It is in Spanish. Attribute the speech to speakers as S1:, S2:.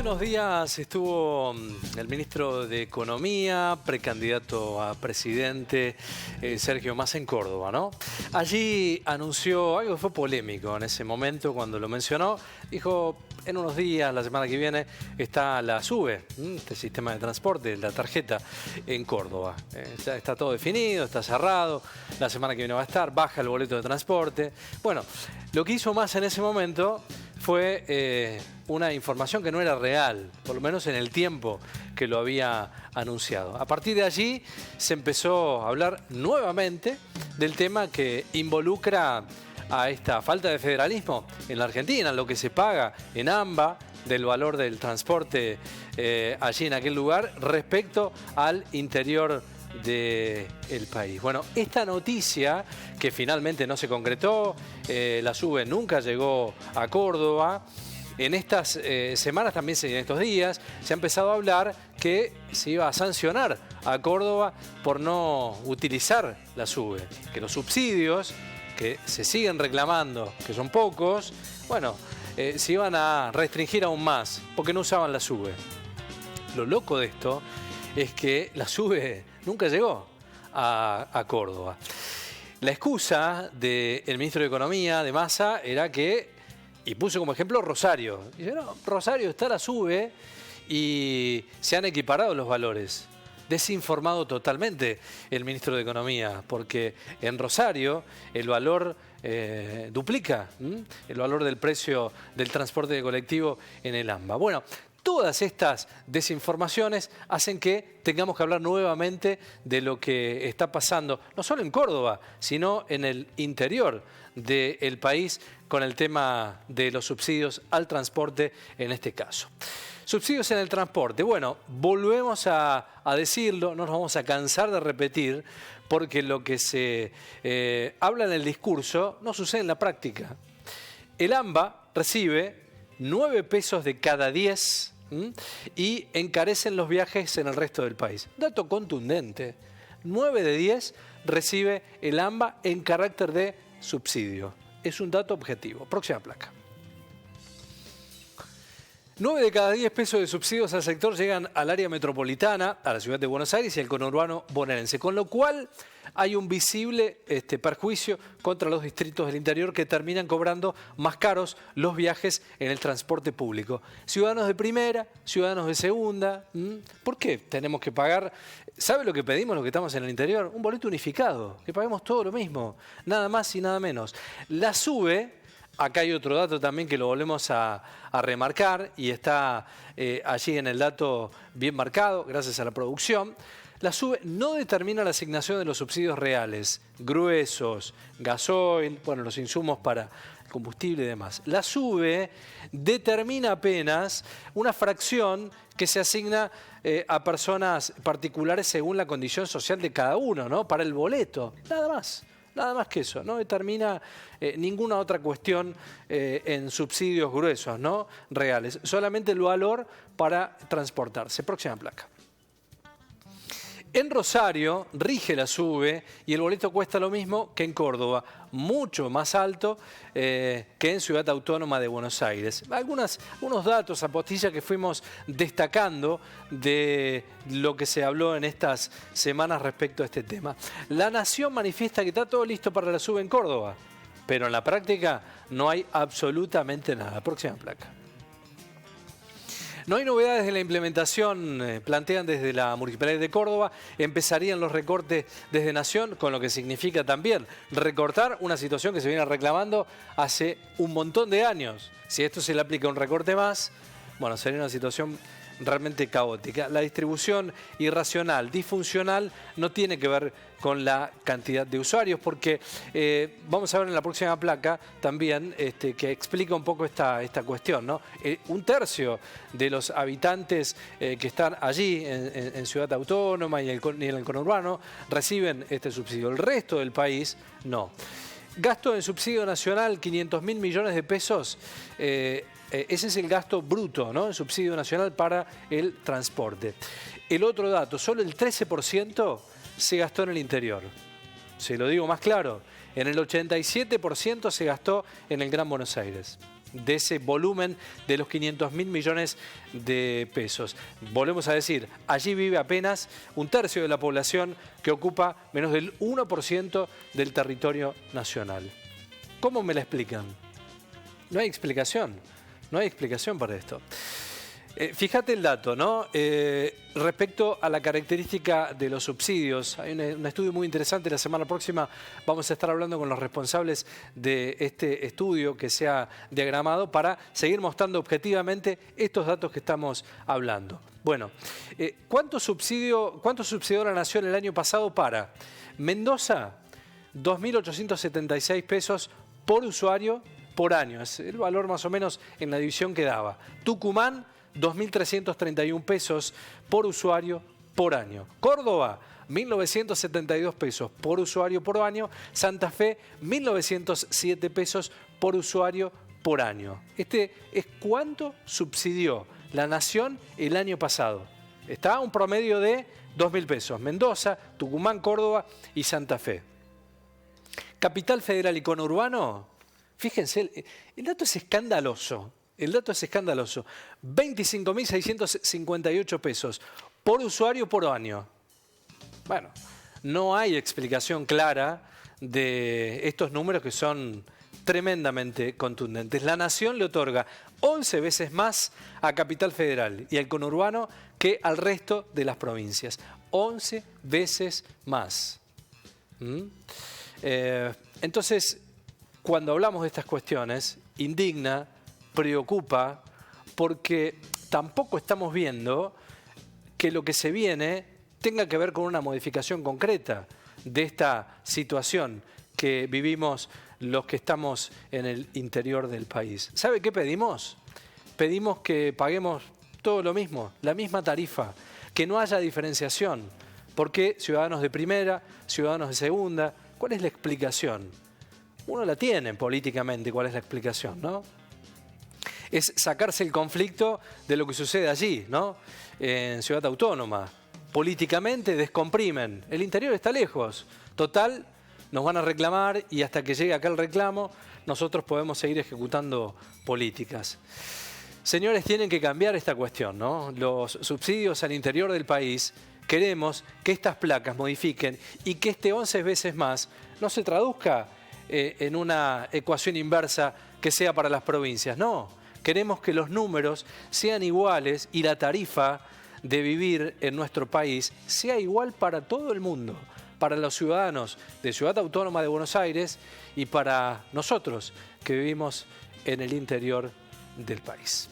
S1: Hace unos días estuvo el ministro de Economía, precandidato a presidente, Sergio Massa, en Córdoba, ¿no? Allí anunció algo que fue polémico en ese momento cuando lo mencionó. Dijo, en unos días, la semana que viene, está la SUBE, este sistema de transporte, la tarjeta, en Córdoba. Ya está todo definido, está cerrado, la semana que viene va a estar, baja el boleto de transporte. Bueno, lo que hizo Massa en ese momento fue una información que no era real, por lo menos en el tiempo que lo había anunciado. A partir de allí se empezó a hablar nuevamente del tema que involucra a esta falta de federalismo en la Argentina, lo que se paga en AMBA, del valor del transporte allí en aquel lugar respecto al interior del país. Bueno, esta noticia que finalmente no se concretó, la SUBE nunca llegó a Córdoba. En estas semanas, también en estos días, se ha empezado a hablar que se iba a sancionar a Córdoba por no utilizar la SUBE, que los subsidios que se siguen reclamando, que son pocos, bueno, se iban a restringir aún más porque no usaban la SUBE. Lo loco de esto es que la SUBE nunca llegó a Córdoba. La excusa del ministro de Economía, de Massa, era que, y puso como ejemplo Rosario. Dice, no, Rosario está la SUBE y se han equiparado los valores. Desinformado totalmente el ministro de Economía, porque en Rosario el valor duplica el valor del precio del transporte colectivo en el AMBA. Bueno, todas estas desinformaciones hacen que tengamos que hablar nuevamente de lo que está pasando, no solo en Córdoba, sino en el interior del país con el tema de los subsidios al transporte en este caso. Subsidios en el transporte. Bueno, volvemos a decirlo, no nos vamos a cansar de repetir, porque lo que se habla en el discurso no sucede en la práctica. El AMBA recibe 9 pesos de cada 10 y encarecen los viajes en el resto del país. Dato contundente, 9 de 10 recibe el AMBA en carácter de subsidio. Es un dato objetivo. Próxima placa. 9 de cada 10 pesos de subsidios al sector llegan al área metropolitana, a la ciudad de Buenos Aires y al conurbano bonaerense, con lo cual hay un visible perjuicio contra los distritos del interior que terminan cobrando más caros los viajes en el transporte público. Ciudadanos de primera, ciudadanos de segunda, ¿por qué tenemos que pagar? ¿Sabe lo que pedimos los que estamos en el interior? Un boleto unificado, que paguemos todo lo mismo, nada más y nada menos. La SUBE. Acá hay otro dato también que lo volvemos a remarcar y está allí en el dato bien marcado, gracias a la producción. La SUBE no determina la asignación de los subsidios reales, gruesos, gasoil, bueno, los insumos para combustible y demás. La SUBE determina apenas una fracción que se asigna a personas particulares según la condición social de cada uno, ¿no? Para el boleto, nada más. Nada más que eso, no determina ninguna otra cuestión en subsidios gruesos, ¿no? Reales, solamente el valor para transportarse. Próxima placa. En Rosario rige la SUBE y el boleto cuesta lo mismo que en Córdoba, mucho más alto que en Ciudad Autónoma de Buenos Aires. Unos datos, apostillas que fuimos destacando de lo que se habló en estas semanas respecto a este tema. La Nación manifiesta que está todo listo para la SUBE en Córdoba, pero en la práctica no hay absolutamente nada. Próxima placa. No hay novedades de la implementación, plantean desde la Municipalidad de Córdoba. Empezarían los recortes desde Nación, con lo que significa también recortar una situación que se viene reclamando hace un montón de años. Si esto se le aplica un recorte más, bueno, sería una situación realmente caótica. La distribución irracional, disfuncional, no tiene que ver con la cantidad de usuarios, porque vamos a ver en la próxima placa también que explica un poco esta cuestión, ¿no? Un tercio de los habitantes que están allí en Ciudad Autónoma y en el conurbano reciben este subsidio. El resto del país no. Gasto en subsidio nacional, 500.000 millones de pesos. Ese es el gasto bruto, ¿no? En subsidio nacional para el transporte. El otro dato, solo el 13% se gastó en el interior. Se lo digo más claro, en el 87% se gastó en el Gran Buenos Aires. de ese volumen de los 500.000 millones de pesos. Volvemos a decir, allí vive apenas un tercio de la población que ocupa menos del 1% del territorio nacional. ¿Cómo me la explican? No hay explicación. No hay explicación para esto. Fíjate el dato, ¿no? Respecto a la característica de los subsidios, hay un estudio muy interesante. La semana próxima vamos a estar hablando con los responsables de este estudio que se ha diagramado para seguir mostrando objetivamente estos datos que estamos hablando. Bueno, ¿cuánto subsidió la Nación el año pasado para Mendoza? 2.876 pesos por usuario por año. Es el valor más o menos en la división que daba. Tucumán, 2.331 pesos por usuario por año. Córdoba, 1.972 pesos por usuario por año. Santa Fe, 1.907 pesos por usuario por año. Este es cuánto subsidió la Nación el año pasado. Está a un promedio de 2.000 pesos. Mendoza, Tucumán, Córdoba y Santa Fe. Capital Federal y conurbano, fíjense, el dato es escandaloso. El dato es escandaloso. 25.658 pesos por usuario por año. Bueno, no hay explicación clara de estos números que son tremendamente contundentes. La Nación le otorga 11 veces más a Capital Federal y al conurbano que al resto de las provincias. 11 veces más. Entonces, cuando hablamos de estas cuestiones, indigna, preocupa, porque tampoco estamos viendo que lo que se viene tenga que ver con una modificación concreta de esta situación que vivimos los que estamos en el interior del país. ¿Sabe qué pedimos? Pedimos que paguemos todo lo mismo, la misma tarifa, que no haya diferenciación. ¿Por qué ciudadanos de primera, ciudadanos de segunda? ¿Cuál es la explicación? Uno la tiene políticamente, ¿cuál es la explicación, no? Es sacarse el conflicto de lo que sucede allí, ¿no? En Ciudad Autónoma. Políticamente descomprimen. El interior está lejos. Total, nos van a reclamar y hasta que llegue acá el reclamo, nosotros podemos seguir ejecutando políticas. Señores, tienen que cambiar esta cuestión, ¿no? Los subsidios al interior del país, queremos que estas placas modifiquen y que este 11 veces más no se traduzca en una ecuación inversa que sea para las provincias, no. Queremos que los números sean iguales y la tarifa de vivir en nuestro país sea igual para todo el mundo, para los ciudadanos de Ciudad Autónoma de Buenos Aires y para nosotros que vivimos en el interior del país.